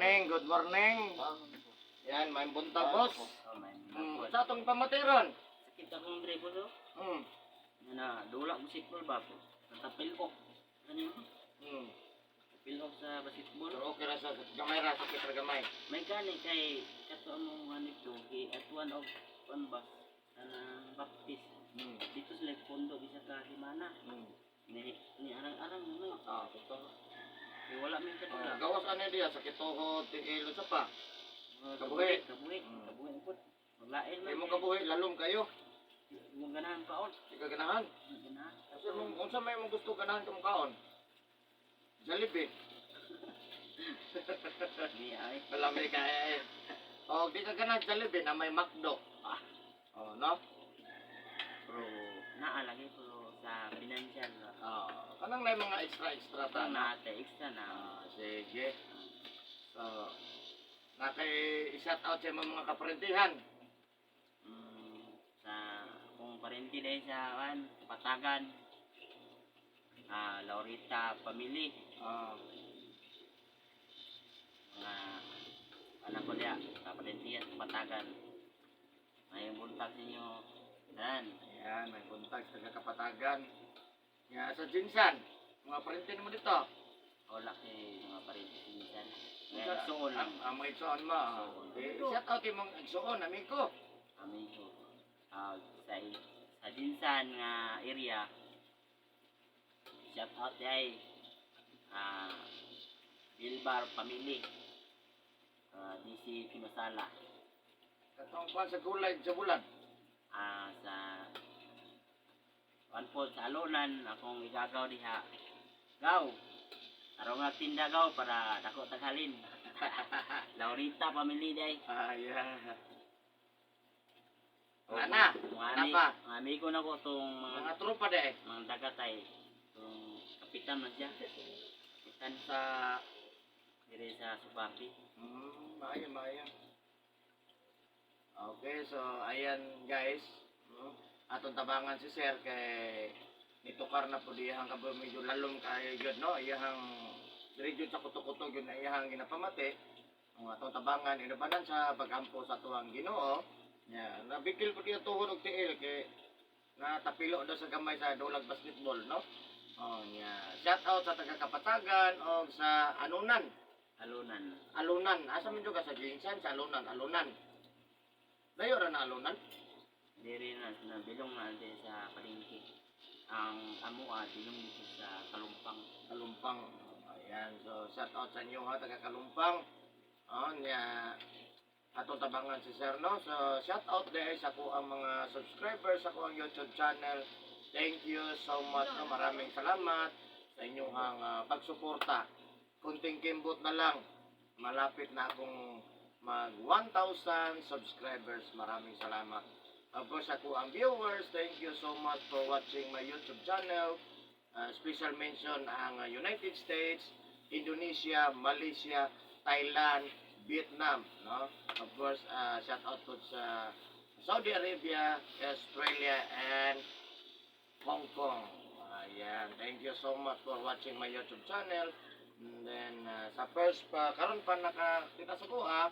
Good morning. Yan, may buntag boss. Sa atong pamatiron. Sakit akong dribble do. Hmm. Na dula ko basketball ba po. Natapil ko. Ano yun? Hmm. Tapil ko sa basketball. Pero okay ra sa gamay ra sa kita gamay. May gani kay kato mo ano ito. At one of one ba? Baptist. Dito sila pondo bisa ka himana. Ni arang-arang mo. Totoo. Eh, wala may kadula. Gawas ano dia sakit tuhod, tigil sa pa. Kabuhi. Kabuhi. Kabuhi po. Maglain Kay man. mo kabuhi lalom kayo. Yung ganahan paon. Ika ganahan. Ganahan. Kasi unsa may mo gusto ganahan ka kaon? Jollibee. Di ay. Malami kaya eh. Oh, di ka ganahan Jollibee na may McDo. Oh, no? Pero naalagay ko sa financial. Kanang may mga extra ta na. Extra na. Sige. So, naki-shout out sa mga kaparentihan. Sa kung parenti dahil sa Patagan, Laurita Family, mga anak ko diya, kaparentihan sa Patagan. May buntag ninyo, dan. Ayan, may kontak sa kapatagan. Nga sa Jinsan, mga parentin mo dito. Wala kay mga parenti minsan. Ngayon, suon lang. Ang mga igsoon mo. Okay. Shout out yung mga igsoon, amigo. Kami ko. Sa Jinsan nga area, shout out ay Bilbar Family, DC Pimasala, Katong pa sa gulay sa bulan. sa Wanpod sa Alunan, akong igagaw diha. Gaw! Araw nga tindagaw para dako taghalin. Laurita Family day. Ayan. Ana, ana pa. Mga amigo na ko itong Mga tropa de. mga dagatay. Itong kapitan man siya. Kapitan Sa, diri sa Subapi. maya. Okay, so ayan guys. Atong tabangan si Sir kay nitukar na po diyang kabo medyo lalom kayo yun, no? Iyang diri jud sa kuto-kuto yun na iyang ginapamati. Ang atong tabangan inabanan sa pagampo sa tuwang Ginoo. Yeah, nabikil po diya tuhod og tiil kay natapilo daw sa gamay sa dulag basketball, no? Oh, yeah. Shout out sa taga Kapatagan o sa Alunan. Alunan. Asa man jud ka sa Jinsan sa Alunan. Dayo ra na Alunan. Diri na bilong na din sa palengke. Ang amua bilong dito sa Kalumpang. Ayan, so shout out sa inyo ha, taga Kalumpang. Oh, nya atong tabangan si Sir, no? So shout out dahil sa ko ang mga subscribers sa ko ang YouTube channel. Thank you so much, no? Maraming salamat sa inyong pagsuporta. Kunting kimbot na lang, malapit na akong mag 1,000 subscribers. Maraming salamat. Of course, ako ang viewers, thank you so much for watching my YouTube channel. Special mention ang United States, Indonesia, Malaysia, Thailand, Vietnam, no? Of course, shout out to sa Saudi Arabia, Australia, and Hong Kong. Ayan, thank you so much for watching my YouTube channel. And then, sa first pa, karon pa nakakita sa kuha,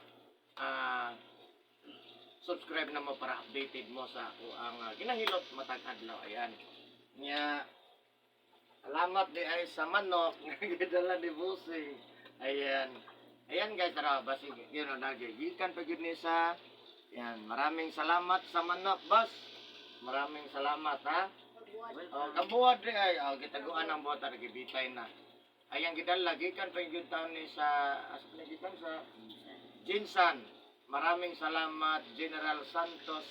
subscribe na mo para updated mo sa ang ginahilot matag adlaw. Ayan. Nya salamat di ay sa manok nga gidala ni Busing. Ayan. Ayan guys, tara basig yun ang nagigikan pa gyud ni sa. Ayan, maraming salamat sa manok, boss. Maraming salamat ha. Kabuhat di ay gitaguan ang buhat ari gibitay na. Ayan gidala gikan pa gyud taon ni sa asa gikan sa Jinsan. Maraming salamat General Santos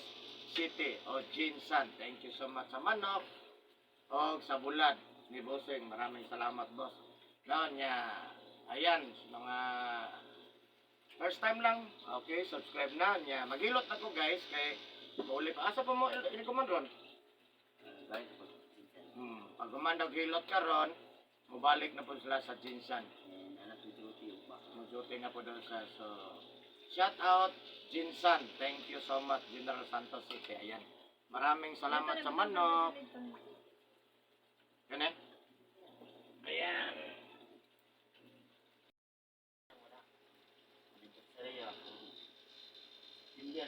City o Jinsan. Thank you so much sa manok o sa bulad ni Busing. Maraming salamat, boss. Noon niya, ayan, mga first time lang. Okay, subscribe na niya. Maghilot na ko guys kay uli pa. Asa pa mo ini command ron? Pag gumandaw hilot ka ron, mubalik na po sila sa Jinsan. Mag-duty na po doon sa shout out Jinsan. Thank you so much General Santos City. Ayan. Maraming salamat sa manok. Yan eh. Ayan.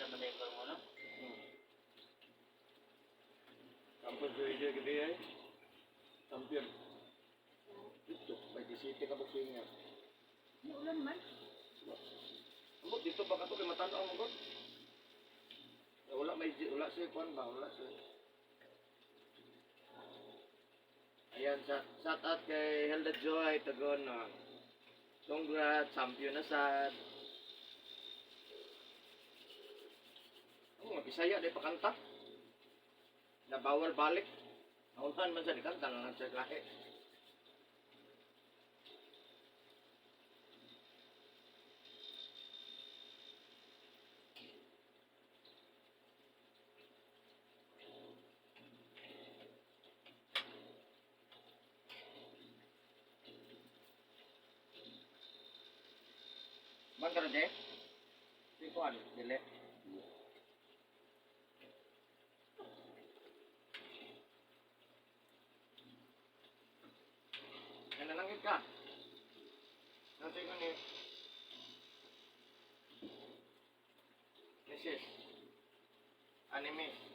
naman na yung ano. Kampiyon sa video gabi ay. Kampiyon. Dito, may disiti ka buksingan. Di ulan man. Amo dito ba kato kay matanaw mo god? Wala siya kuan ba, wala siya. Ayan, shout out kay Helda Joy Tagon. Congrats, champion na sad. Ang Bisaya day pakanta. Na bawal balik. Naulan man sa dikanta lang sa lahi. Bangkar deh. Sikuan, dile. Yan langit ka. Nanti ko ni Mrs. Anime.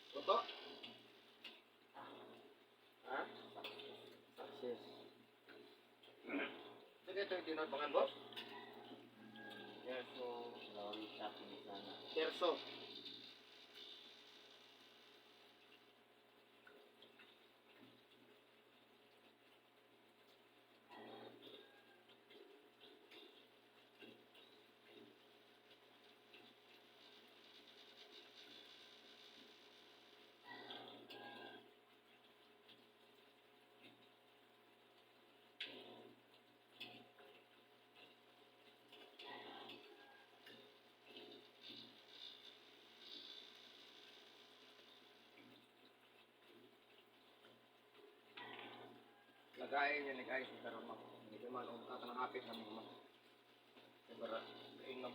Toto? Ha? Success. Sige, ito yung tinatbangan, boss. Perso, lawan sa ni sana. Terso. Lagayin niya ni guys sa karon mo. Hindi man ang katang hapit na mo. Sabara, ingam.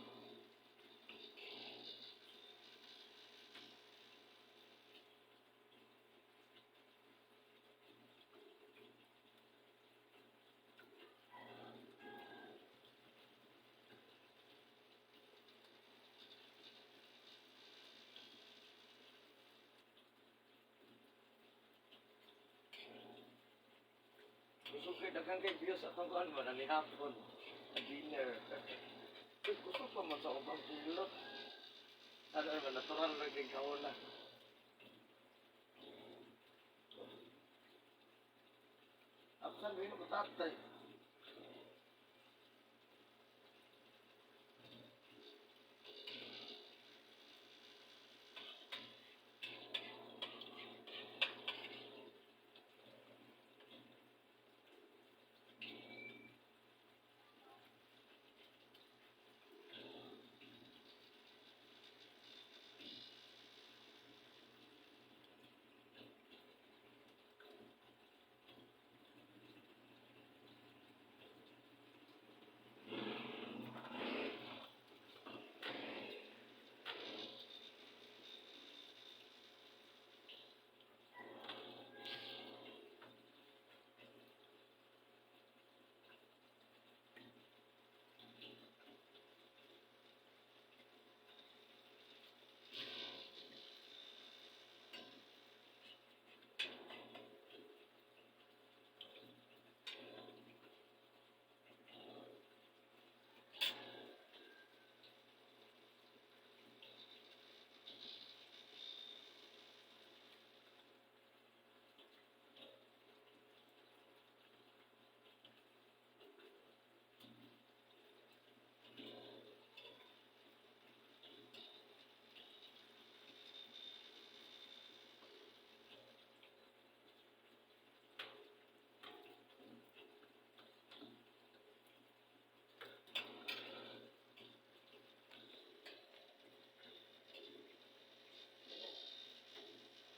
Gusto ko dagang kay views sa tungkuan mo na hapon. Ang dinner. Gusto pa man sa ubang pulot. Ano naman, natural lang din kauna. Apsan, gawin ko tatay.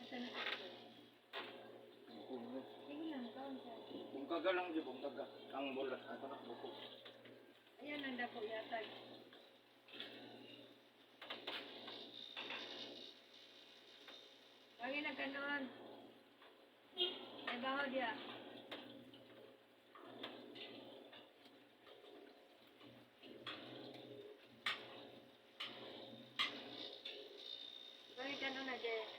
Asa na? Sige lang. baga lang di bong daga. Ang bulat ato na buko. Ayan ang dako yata. Lagi na kanon. May baho dia. Lagi kanon aja.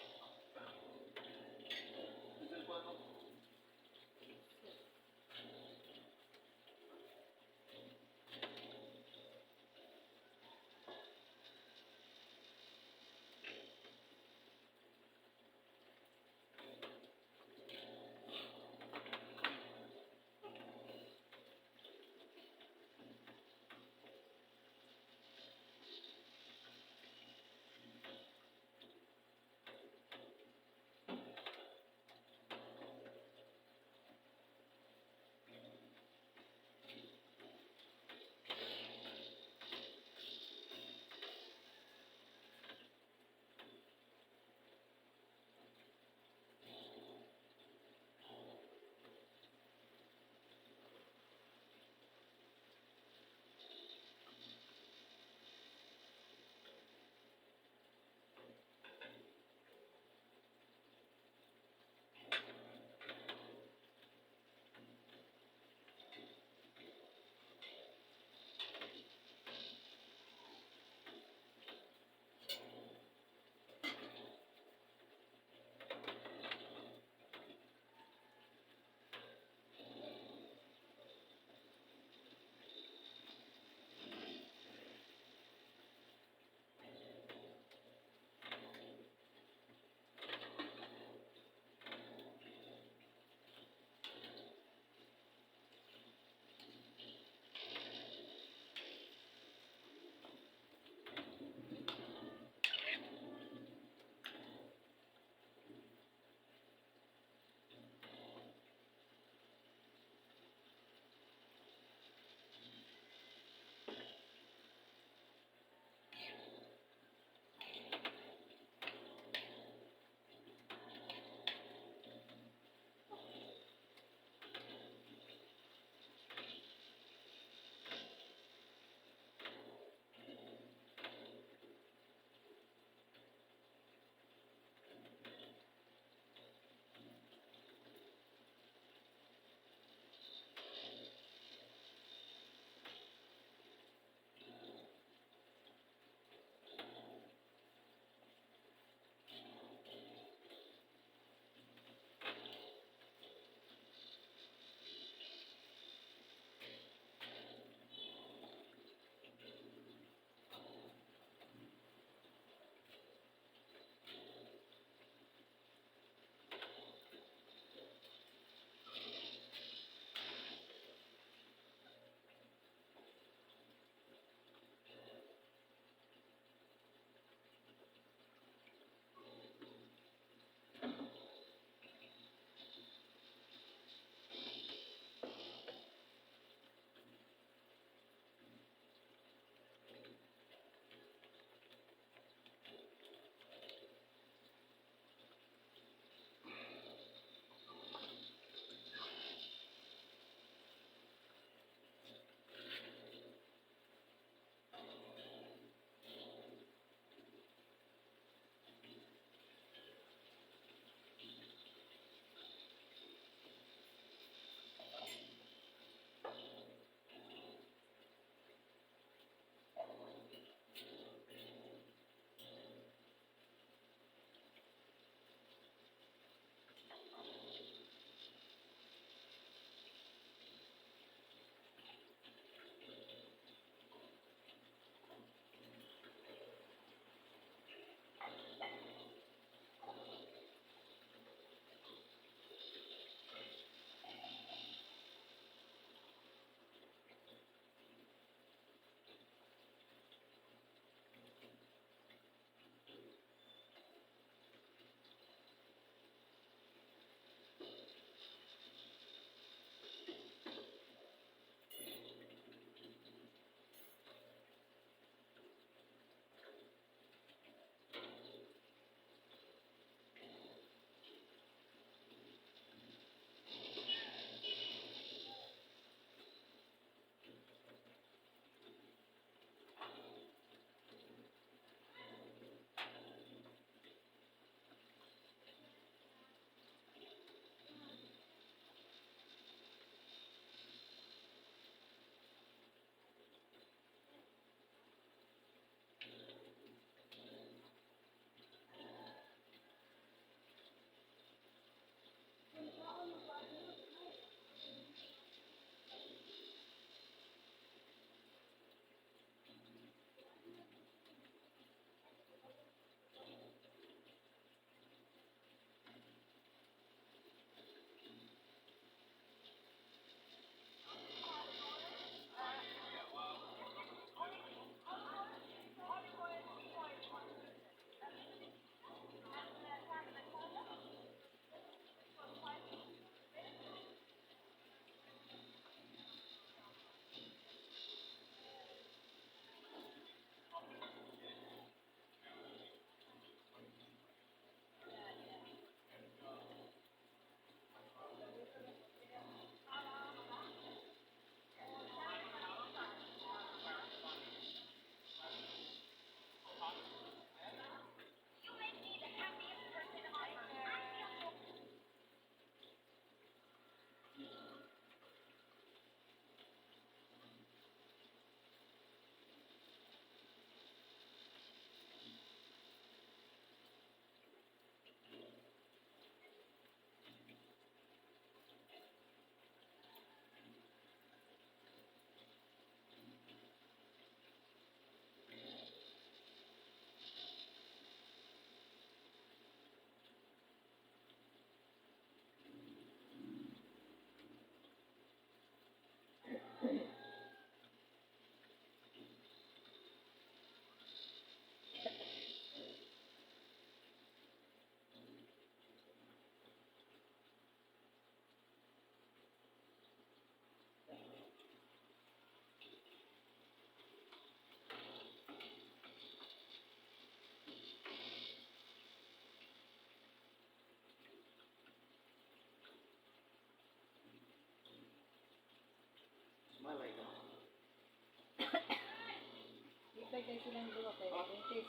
silang dua kay buntis.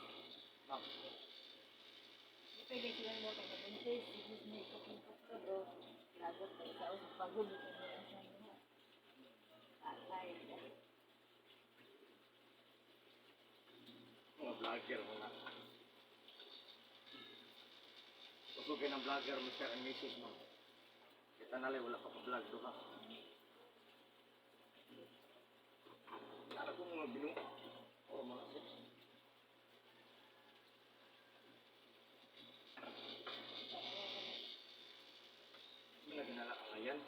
Ma'am. Pwede silang dua kay buntis. Sige, may kapag ka bro. Lagot kay sa usap pagod ito mo ang sa mga. Alay. Mga vlogger mo na. Usugin ang vlogger, Mr. and Mrs. mo. Kita nalay, wala pa pa-vlog do ka. Kala ko mga binu. O mga sis. Hindi na ginala ka ngayon.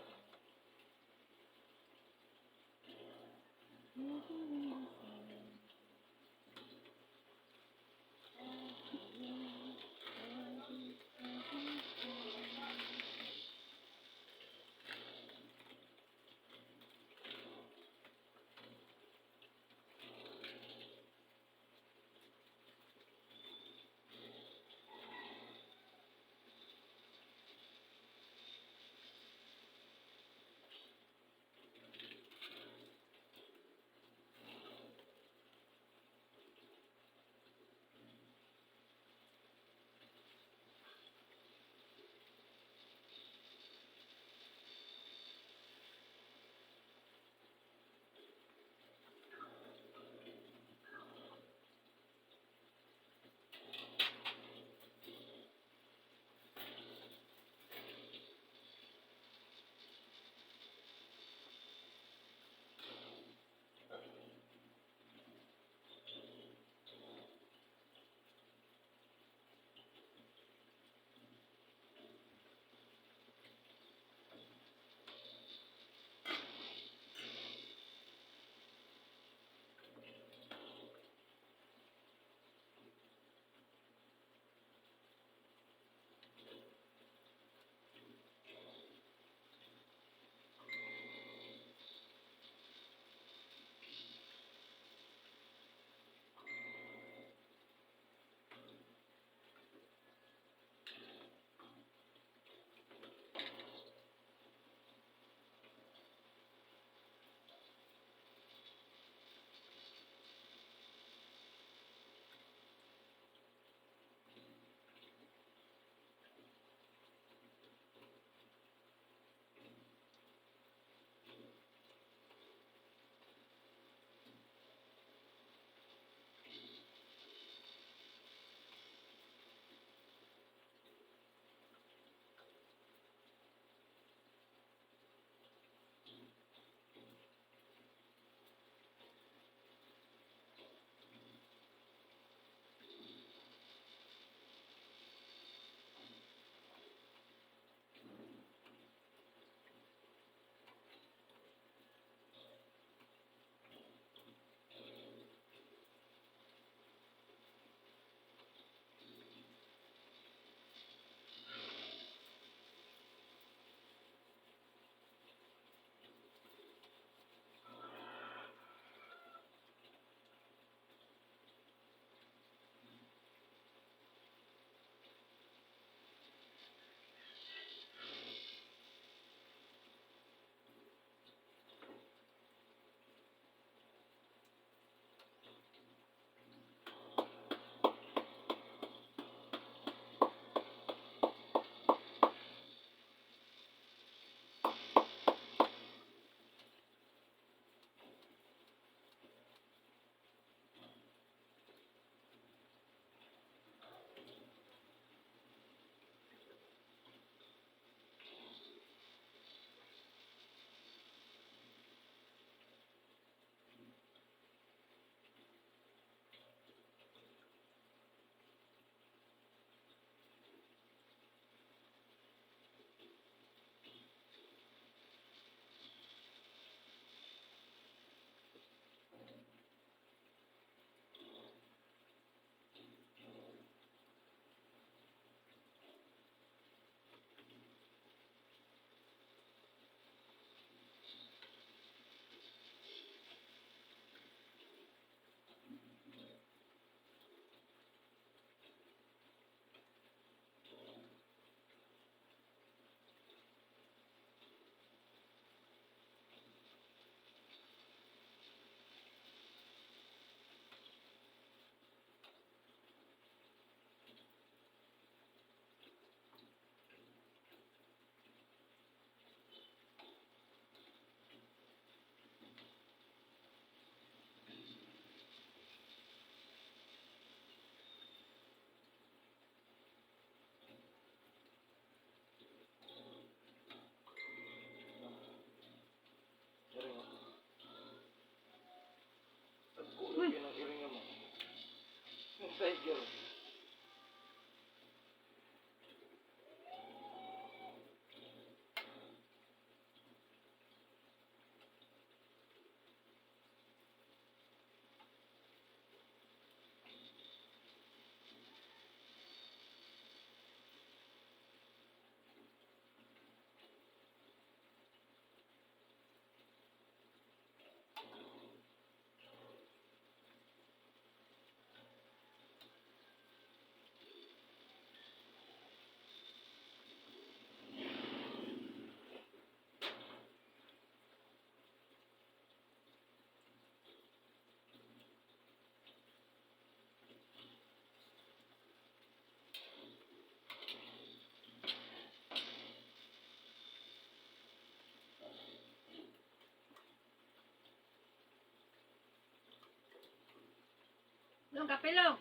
Itong kapilo.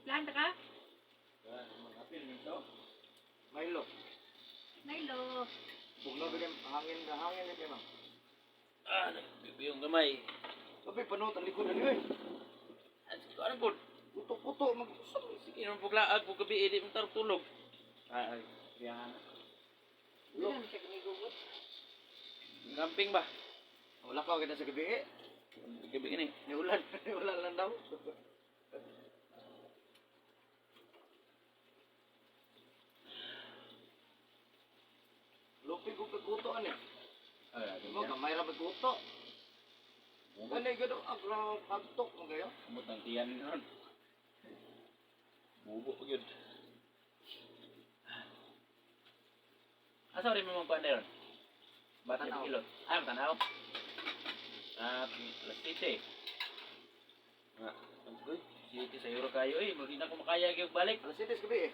Planta ka? Milo. Milo. Bugno bilim hangin na hangin ni ma'am. Bibiyong gamay. Tapi panot ang likod na niyo eh. Ano po? Puto-puto mag Sige naman paglaag po gabi, hindi mong tartulog. Yan. Ilan siya kumigugot? Camping ba? wala ka kita sa gabi eh. Gabi ini. Ni ulan, ni ulan lang daw. Lupi ko kagkuto ani. Mo gamay ra magkuto. Kani gado agra pagtok mo kayo. Umot ng tiyan ron. Bubo po yun. Asa rin mo mga kuwan na yun? Ba't Tanaw. yung ilot? Ay, tanaw. Alas 7. Uy, sige sa euro kayo eh. Hindi na ko makaya yung balik. Alas 7 gabi eh.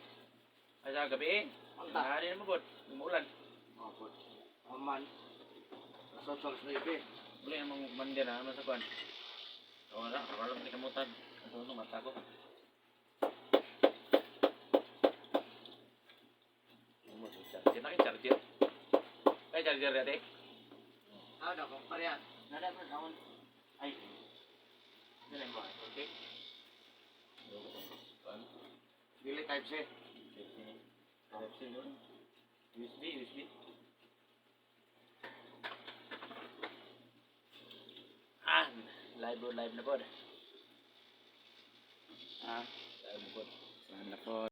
Ay, sa gabi eh. Anta. Hari na mo bot. Umulan. Oh, good. Aman. Alas 8 alas 9. Muli namang mandir na naman sa kuwan. Wala, wala lang kamutan. Ano mata ko. Charger na kayo, charger. Ay, charger dati. Ah, da kong parehan. Nada man awan. Ay. Dala mo. Okay. Dili type C. USB. Live na po. Live na po.